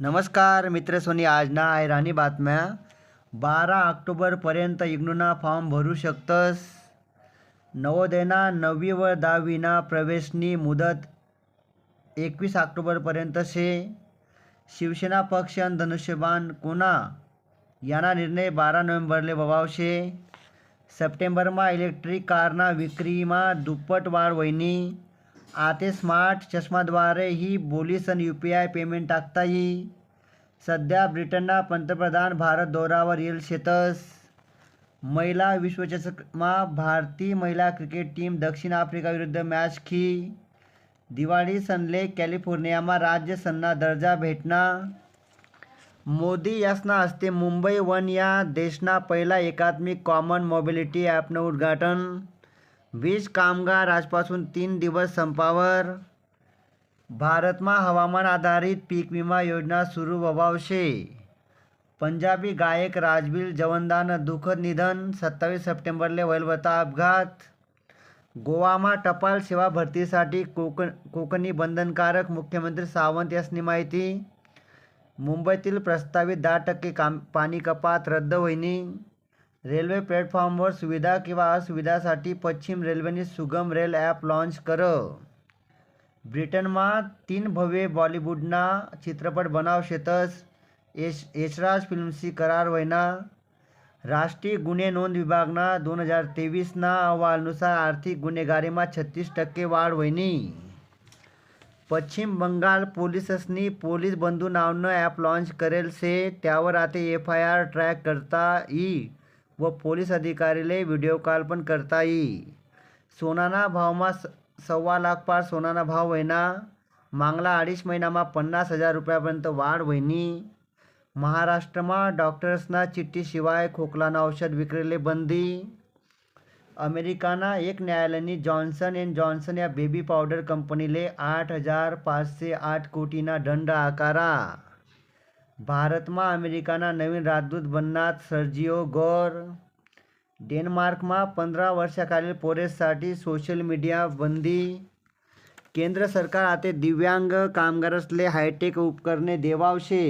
नमस्कार मित्र सोनी, आज ना राणी बातम्या. 12 ऑक्टोबरपर्यंत इग्नूना फॉर्म भरू शकतस. नवोदयना 9वी व 10वीना प्रवेशनी मुदत 21 ऑक्टोबरपर्यंत शे. शिवसेना पक्ष आणि धनुष्यबाण कोणा याना निर्णय 12 नोव्हेंबरले व्हाव शे. सप्टेंबरमा इलेक्ट्रिक कारना विक्रीमा दुप्पट वाढ व्हयनी. आते स्मार्ट चष्माद्वारे ही बोलीसन UPI पेमेंट टाकता येई. सध्या ब्रिटनना पंतप्रधान भारत दौऱ्यावर येईल शेतस. महिला विश्वचषकमा भारतीय महिला क्रिकेट टीम दक्षिण आफ्रिका विरुद्ध मॅच खी. दिवाळी सणले कॅलिफोर्नियामा राज्य सणना दर्जा भेटना. मोदी यासना हस्ते मुंबई वन या देशना पहिला एकात्मिक कॉमन मोबिलिटी ॲपनं उद्घाटन. वीज कामगार आजपासून 3 दिवस संपावर. भारतमा हवामान आधारित पीक विमा योजना सुरू व्हाव शे. पंजाबी गायक राजबीर जवंदानं दुःखद निधन. 27 सप्टेंबरले व्हयल व्हता अपघात. गोवामा टपाल सेवा भरतीसाठी कोकणी बंधनकारक, मुख्यमंत्री सावंत यासनी माहिती. मुंबईतील प्रस्तावित 10% पाणी कपात रद्द व्हयनी. रेल्वे प्लॅटफॉर्मवर सुविधा किंवा असुविधासाठी पश्चिम रेल्वेने सुगम रेल ॲप लॉन्च कर. ब्रिटनमा 3 भव्य बॉलिवूडना चित्रपट बनाव शेतस. यशराज फिल्म्सशी करार व्हयना. राष्ट्रीय गुन्हे नोंद विभागना 2023 ना अहवालनुसार आर्थिक गुन्हेगारीमा 36% वाढ व्हयनी. पश्चिम बंगाल पोलिसनी पोलीस बंधू नावनं ॲप लॉन्च करेल शे. त्यावर आता FIR ट्रॅक करता येई व पोलीस अधिकारीले व्हिडिओ कॉल पण करता येई. सोनाना भावमा 1.25 लाख पार सोनाना भाव व्हयना. मागला 2.5 महिनामा 50,000 रुपयापर्यंत वाढ व्हयनी. महाराष्ट्रमा डॉक्टर्सना चिठ्ठीशिवाय खोकलानं औषध विक्रीले बंदी. अमेरिकाना एक न्यायालयनी जॉन्सन & जॉन्सन या बेबी पावडर कंपनीले 8,508 कोटीना दंड आकारा. भारतमा अमेरिकाना नवीन राजदूत बनणार सर्जिओ गौर. डेन्मार्कमा 15 वर्षाखालील पोरेससाठी सोशल मीडिया बंदी. केंद्र सरकार आता दिव्यांग कामगारसले हायटेक उपकरणे देवाव शे.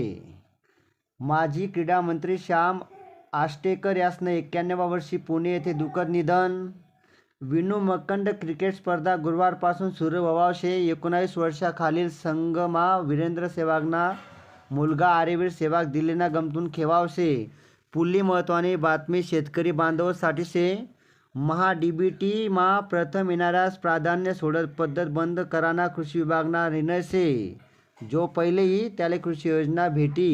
माजी क्रीडा मंत्री श्याम आष्टेकर यासनं 91व्या वर्षी पुणे येथे दुःखद निधन. विनू मकंड क्रिकेट स्पर्धा गुरुवारपासून सुरू व्हाव शे. 19 वर्षाखालील संघमा वीरेंद्र सेहवागना मुलगा आर्यवीर सेहवाग दिल्लीना गमतून खेवाव शे. पुढली महत्त्वाची बातमी शेतकरी बांधवांसाठी शे. महा-DBT मा प्रथम येणाऱ्यास प्राधान्य सोडत पद्धत बंद कराना कृषी विभागना निर्णय शे. जो पहिले यी त्याले कृषी योजना भेटी.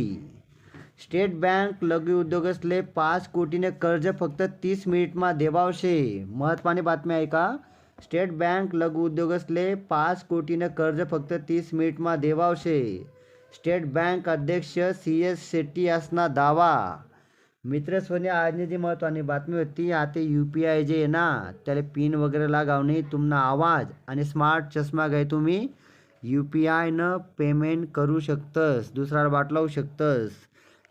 स्टेट बँक लघु उद्योगसले 5 कोटीने कर्ज फक्त 30 मिनिटमा देवाव शे. महत्त्वाची बातमी आहे का? स्टेट बँक लघु उद्योगसले 5 कोटीने कर्ज फक्त 30 मिनिटमा देवाव शे. स्टेट बँक अध्यक्ष CS शेट्टी यासना दावा. मित्र सोनी, आजनी जी महत्त्वाची बातमी होती. आता UPI जे आहे ना त्याला पिन वगैरे लागाव नाही. तुमना आवाज आणि स्मार्ट चष्मा घ्याय तुम्ही UPI न पेमेंट करू शकतस, दुसऱ्याला वाटलावू शकतस.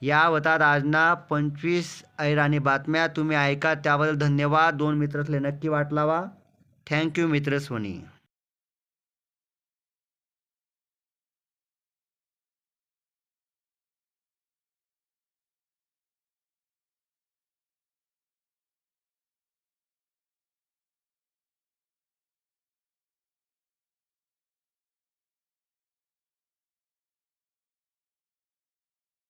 या होतात आजना 25 ऐराणी बातम्या. तुम्ही ऐका त्याबद्दल धन्यवाद. 2 मित्रसले नक्की वाटलावा. थँक्यू मित्र सोनी.